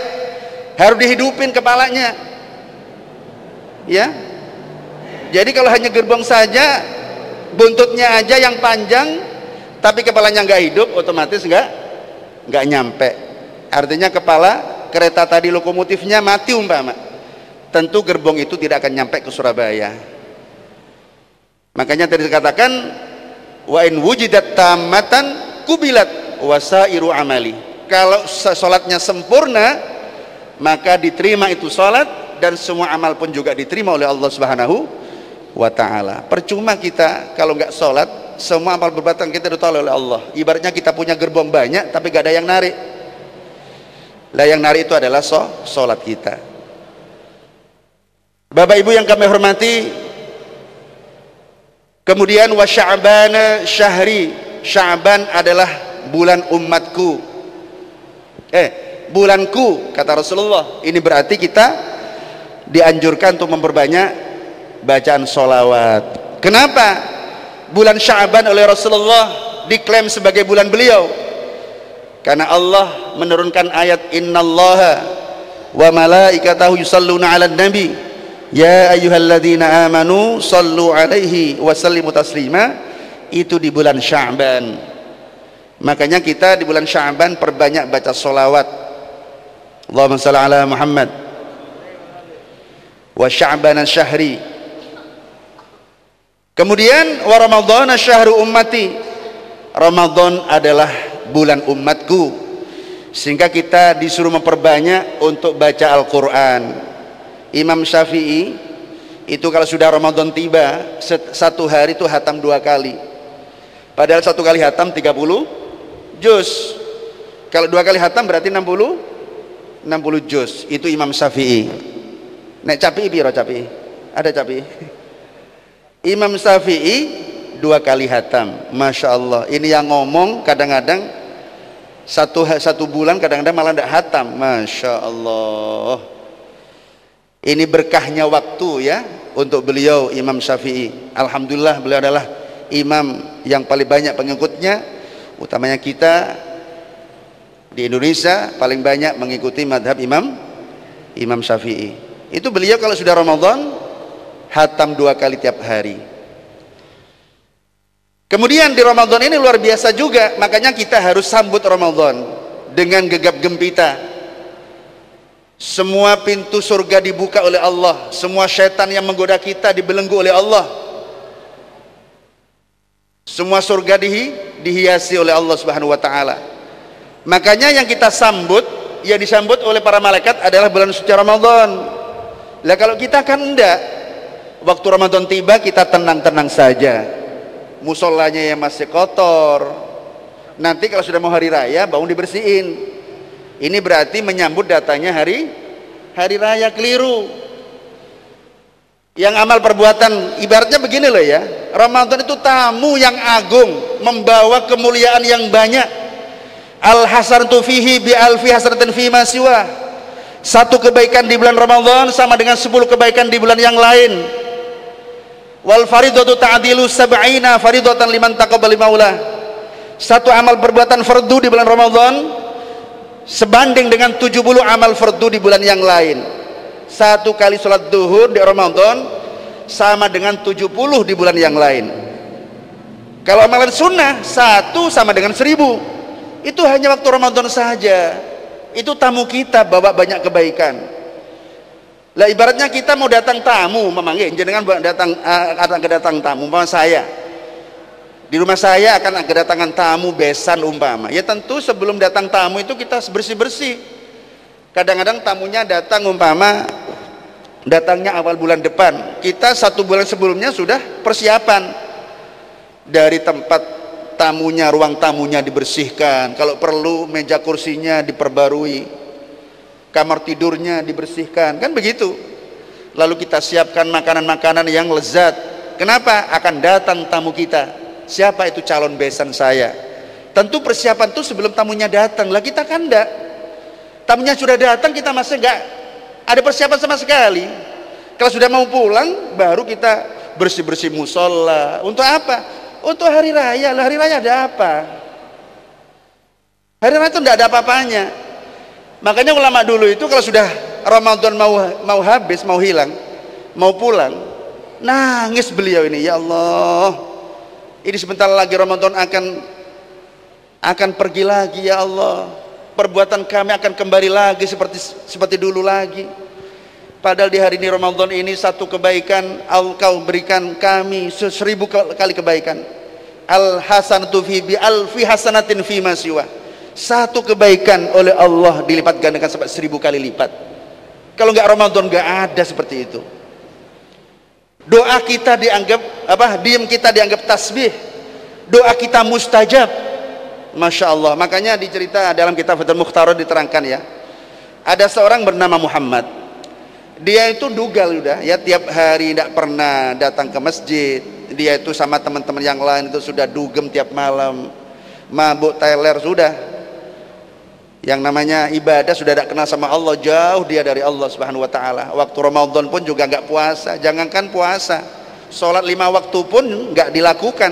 Speaker 2: harus dihidupin kepalanya, ya. Jadi kalau hanya gerbong saja, buntutnya aja yang panjang tapi kepalanya nggak hidup, otomatis nggak nyampe. Artinya kepala kereta tadi, lokomotifnya mati umpama, tentu gerbong itu tidak akan nyampe ke Surabaya. Makanya tadi dikatakan wa in wujidat tamatan kubilat wasairu amali. Kalau sholatnya sempurna maka diterima itu sholat, dan semua amal pun juga diterima oleh Allah Subhanahu wa ta'ala. Percuma kita kalau nggak sholat, semua amal perbuatan kita ditolak oleh Allah. Ibaratnya kita punya gerbong banyak tapi nggak ada yang narik. Lah yang narik itu adalah sholat kita. Bapak Ibu yang kami hormati, kemudian wa sya'bana syahri, Sya'ban adalah bulan umatku, bulanku kata Rasulullah. Ini berarti kita dianjurkan untuk memperbanyak bacaan sholawat. Kenapa bulan Sya'ban oleh Rasulullah diklaim sebagai bulan beliau? Karena Allah menurunkan ayat innallaha wa malaikatahu yusalluna 'alan nabi ya ayyuhalladzina amanu sallu 'alaihi wa sallimu taslima. Itu di bulan Sya'ban. Makanya kita di bulan Sya'ban perbanyak baca sholawat. Allahumma shalli ala Muhammad wa sya'bana syahri. Kemudian wa ramadhana syahru ummati, Ramadan adalah bulan umatku, sehingga kita disuruh memperbanyak untuk baca Al-Quran. Imam Syafi'i itu kalau sudah Ramadan tiba, satu hari itu hatam 2 kali, padahal 1 kali hatam 30 juz. Kalau 2 kali hatam berarti 60 juz. Itu Imam Syafi'i. Nek Capi piro Capi? Ada Capi? Imam Syafi'i 2 kali hatam. Masya Allah. Ini yang ngomong kadang-kadang satu bulan, kadang-kadang malah tidak hatam. Masya Allah. Ini berkahnya waktu ya untuk beliau Imam Syafi'i. Alhamdulillah beliau adalah imam yang paling banyak pengikutnya, utamanya kita di Indonesia paling banyak mengikuti madhab Imam Syafi'i. Itu beliau kalau sudah Ramadan hatam 2 kali tiap hari. Kemudian di Ramadan ini luar biasa juga, makanya kita harus sambut Ramadan dengan gegap gempita. semua pintu surga dibuka oleh Allah, semua setan yang menggoda kita dibelenggu oleh Allah, semua surga dihiasi oleh Allah Subhanahu wa taala. Makanya yang kita sambut, yang disambut oleh para malaikat adalah bulan suci Ramadan. Lah kalau kita kan enggak, waktu Ramadan tiba kita tenang-tenang saja, musolanya yang masih kotor, nanti kalau sudah mau hari raya bangun dibersihin. Ini berarti menyambut datanya hari raya, keliru. Yang amal perbuatan ibaratnya begini loh ya, Ramadan itu tamu yang agung, membawa kemuliaan yang banyak. Al hasanatu fihi bi alfi hasanatin fi ma siwa. Satu kebaikan di bulan Ramadan sama dengan 10 kebaikan di bulan yang lain. Wal faridatu ta'dilu sab'ina faridatan liman taqabbal maula. Satu amal perbuatan fardu di bulan Ramadan sebanding dengan 70 amal fardu di bulan yang lain. Satu kali sholat duhur di Ramadan sama dengan 70 di bulan yang lain. Kalau amalan sunnah satu sama dengan 1000. Itu hanya waktu Ramadan saja. Itu tamu kita bawa banyak kebaikan. Lah ibaratnya kita mau datang tamu, memanggil jenengan akan kedatang tamu, umpama saya di rumah saya akan kedatangan tamu besan umpama. Ya tentu sebelum datang tamu itu kita bersih-bersih. Kadang-kadang tamunya datang umpama datangnya awal bulan depan, kita 1 bulan sebelumnya sudah persiapan. Dari tempat tamunya, ruang tamunya dibersihkan, kalau perlu meja kursinya diperbarui, kamar tidurnya dibersihkan, kan begitu. Lalu kita siapkan makanan-makanan yang lezat. Kenapa? Akan datang tamu kita. Siapa itu calon besan saya? Tentu persiapan itu sebelum tamunya datang. Lah kita kan enggak, tamunya sudah datang kita masih enggak ada persiapan sama sekali. Kalau sudah mau pulang baru kita bersih-bersih musola. Untuk apa? Untuk hari raya. Lah hari raya ada apa? Hari raya itu enggak ada apa-apanya. Makanya ulama dulu itu kalau sudah Ramadan mau habis, mau hilang, mau pulang, nangis beliau ini, ya Allah, ini sebentar lagi Ramadan akan pergi lagi, ya Allah, perbuatan kami akan kembali lagi seperti dulu lagi. Padahal di hari ini Ramadan ini satu kebaikan Engkau berikan kami 1000 kali kebaikan. Al hasanatu fi bi alfi hasanatin fi ma siwa. Satu kebaikan oleh Allah dilipat gandakan sampai 1000 kali lipat. Kalau nggak Ramadan nggak ada seperti itu. Doa kita dianggap diam kita dianggap tasbih. Doa kita mustajab. Masya Allah. Makanya dicerita dalam kitab Fathul Mukhtar diterangkan ya, ada seorang bernama Muhammad. Dia itu dugal udah ya, tiap hari tidak pernah datang ke masjid. Dia itu sama teman-teman yang lain itu sudah dugem tiap malam, mabuk teler sudah. Yang namanya ibadah sudah tidak kenal sama Allah, jauh dia dari Allah Subhanahu wa taala. Waktu Ramadan pun juga nggak puasa, jangankan puasa, sholat 5 waktu pun nggak dilakukan.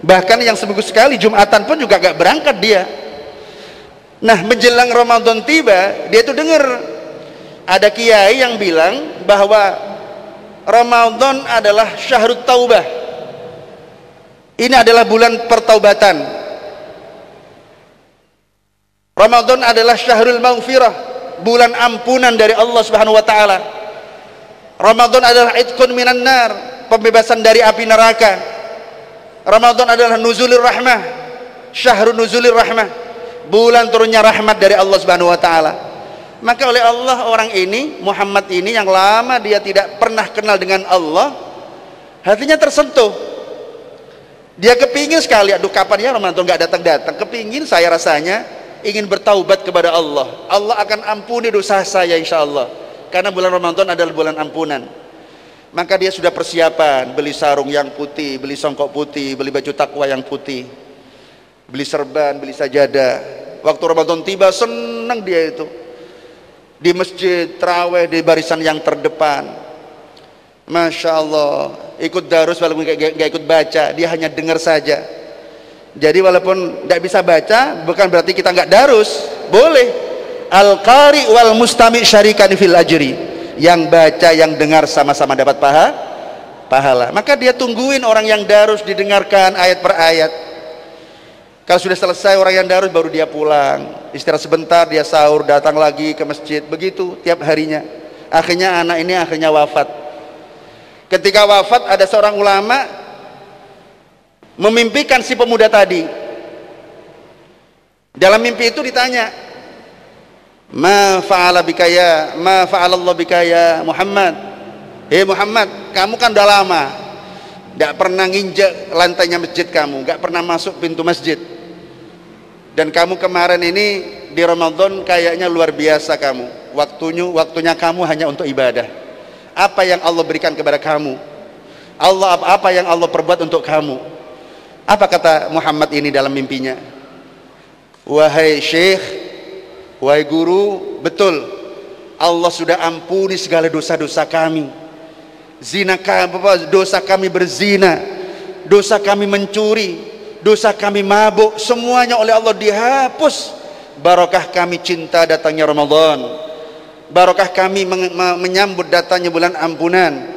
Speaker 2: Bahkan yang seminggu sekali Jumatan pun juga nggak berangkat dia. Nah menjelang Ramadan tiba, dia itu dengar ada kiai yang bilang bahwa Ramadan adalah syahrut taubah. Ini adalah bulan pertaubatan. Ramadan adalah syahrul maghfirah, bulan ampunan dari Allah Subhanahu wa taala. Ramadan adalah itqun minan nar, pembebasan dari api neraka. Ramadan adalah nuzulir rahmah, syahrun nuzulir rahmah, bulan turunnya rahmat dari Allah Subhanahu wa taala. Maka oleh Allah orang ini, Muhammad ini yang lama dia tidak pernah kenal dengan Allah, hatinya tersentuh. Dia kepingin sekali, aduh kapan ya Ramadan nggak datang-datang. Kepingin saya rasanya ingin bertaubat kepada Allah. Allah akan ampuni dosa saya insya Allah, karena bulan Ramadan adalah bulan ampunan. Maka dia sudah persiapan, beli sarung yang putih, beli songkok putih, beli baju takwa yang putih, beli serban, beli sajadah. Waktu Ramadan tiba senang dia itu di masjid tarawih di barisan yang terdepan. Masya Allah, ikut darus walaupun gak ikut baca, dia hanya dengar saja. Jadi walaupun tidak bisa baca bukan berarti kita nggak darus, boleh. Al-qari wal mustami syarikan fil ajri, yang baca yang dengar sama-sama dapat pahala. Maka dia tungguin orang yang darus didengarkan ayat per ayat. Kalau sudah selesai orang yang darus baru dia pulang, istirahat sebentar, dia sahur, datang lagi ke masjid, begitu tiap harinya. Akhirnya anak ini wafat. Ketika wafat ada seorang ulama memimpikan si pemuda tadi. Dalam mimpi itu ditanya, ma fa'ala Allah bika ya Muhammad. Muhammad, kamu kan udah lama gak pernah nginjek lantainya masjid kamu, gak pernah masuk pintu masjid, dan kamu kemarin ini di Ramadan kayaknya luar biasa kamu, waktunya kamu hanya untuk ibadah. Apa yang Allah berikan kepada kamu? Apa yang Allah perbuat untuk kamu? Apa kata Muhammad ini dalam mimpinya? Wahai syekh, wahai guru, betul, Allah sudah ampuni segala dosa-dosa kami. Dosa kami berzina, dosa kami mencuri, dosa kami mabuk, semuanya oleh Allah dihapus. Barakah kami cinta datangnya Ramadan, barakah kami menyambut datangnya bulan ampunan.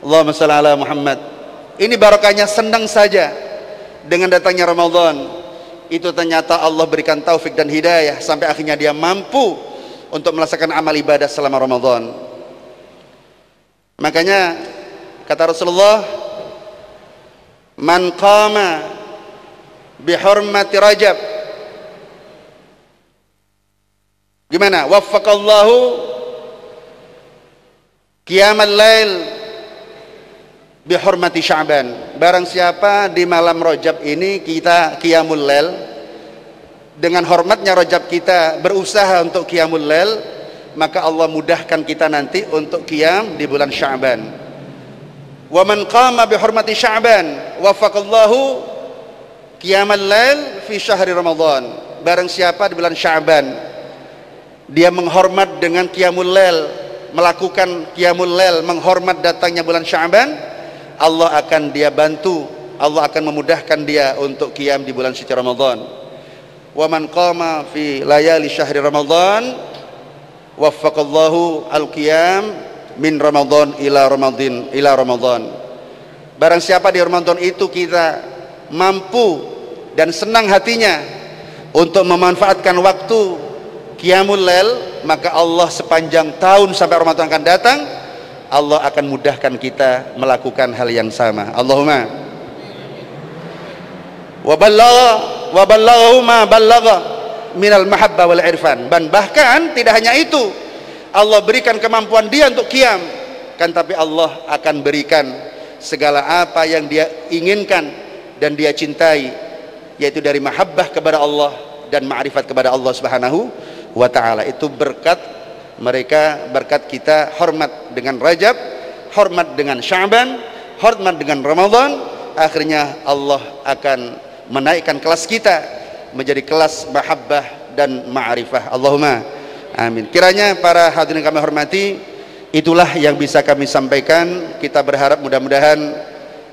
Speaker 2: Allahumma shalli ala Muhammad. Ini barakahnya senang saja dengan datangnya Ramadan. Itu ternyata Allah berikan taufik dan hidayah sampai akhirnya dia mampu untuk melaksanakan amal ibadah selama Ramadan. Makanya kata Rasulullah, man qama bihurmati Rajab, gimana? Waffaqallahu qiyamal lail bihurmati Sya'ban. Barang siapa di malam Rajab ini kita qiyamul lail, dengan hormatnya Rajab kita berusaha untuk qiyamul lail, maka Allah mudahkan kita nanti untuk qiyam di bulan Sya'ban. Wa man qama bihurmati Sya'ban waffaqallahu qiyamal lail fi syahri Ramadan. Barang siapa di bulan Sya'ban dia menghormat dengan qiyamul lail, melakukan qiyamul lail, menghormat datangnya bulan Sya'ban, Allah akan dia bantu, Allah akan memudahkan dia untuk qiyam di bulan suci Ramadan. Wa man qama fi layali syahri Ramadan waffaqallahu al-qiyam min Ramadan ila Ramadan. Barang siapa di Ramadan itu kita mampu dan senang hatinya untuk memanfaatkan waktu qiyamul lail, maka Allah sepanjang tahun sampai Ramadan akan datang, Allah akan mudahkan kita melakukan hal yang sama. Allahumma wa ballaghahu ma ballagha minal mahabba wal irfan. Dan bahkan tidak hanya itu, Allah berikan kemampuan dia untuk qiyam, kan, tapi Allah akan berikan segala apa yang dia inginkan dan dia cintai, yaitu dari mahabbah kepada Allah dan ma'rifat kepada Allah Subhanahu wa ta'ala. Itu berkat mereka, berkat kita hormat dengan Rajab, hormat dengan Sya'ban, hormat dengan Ramadan, akhirnya Allah akan menaikkan kelas kita menjadi kelas mahabbah dan ma'rifah. Allahumma amin. Kiranya para hadirin kami hormati, itulah yang bisa kami sampaikan. Kita berharap mudah-mudahan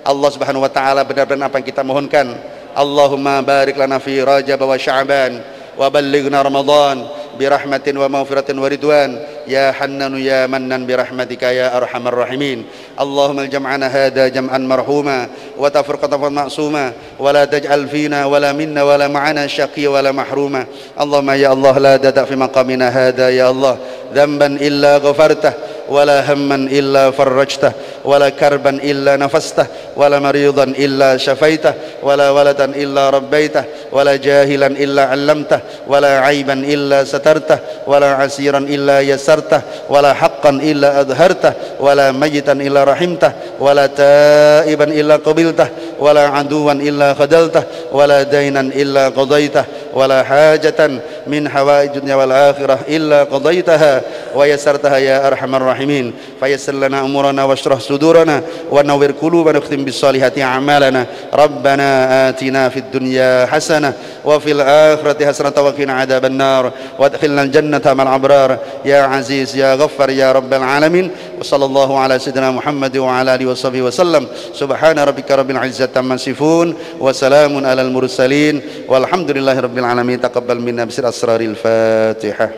Speaker 2: Allah Subhanahu wa ta'ala benar-benar apa yang kita mohonkan. Allahumma barik lana fi Rajab wa Sya'ban wa ballighna Ramadan birahmatin wa maghfiratin wa ridwan ya hannanu ya mannan birahmatika ya arhamar rahimin. Allahumma jam'ana hada jam'an marhuma wa tafriqatan ma'suma wa la taj'al fina wa la minna wa la ma'ana syaqiyya wa la mahruma. Allahumma ya Allah la tada' fi maqamina hada ya Allah dhanban illa ghafartah ولا هما إلا فرجته ولا كربا إلا نفسته ولا مريضا إلا شفيته ولا ولدا إلا ربيته ولا جاهلا إلا علمته ولا عيبا إلا سترته ولا عسيرا إلا يسرته ولا حقا إلا أظهرته ولا ميتا إلا رحمته ولا تائبا إلا قبلته ولا عدوا إلا خذلته ولا دينا إلا قضيته ولا حاجة من حوائج الدنيا والآخرة إلا قضيتها ويسرتها يا أرحم الراحمين. فيسر لنا أمورنا واشرح صدورنا ونور قلوبنا واختم بالصالحات أعمالنا. ربنا آتنا في الدنيا حسنة وفي الآخرة حسنة وقنا عذاب النار وادخلنا الجنة مع الأبرار يا عزيز يا غفار يا رب العالمين. وصلى الله على سيدنا محمد وعلى آله وصحبه وسلم. سبحان ربك رب العزة عما يصفون وسلام على المرسلين والحمد لله رب العالمين. تقبل منا بسر أسرار الفاتحة.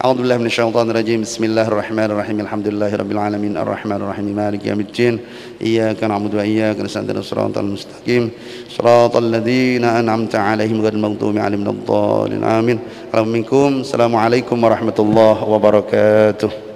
Speaker 2: A'udzubillahi minasyaitonir rajim. Bismillahirrahmanirrahim. Alhamdulillahirabbil alamin arrahmanir rahim maliki yaumiddin. Iyyaka na'budu wa iyyaka nasta'in. Shiratal mustaqim. Shiratal ladzina an'amta 'alaihim ghairil maghdubi 'alaihim waladdallin. Amin. Assalamualaikum warahmatullahi wabarakatuh.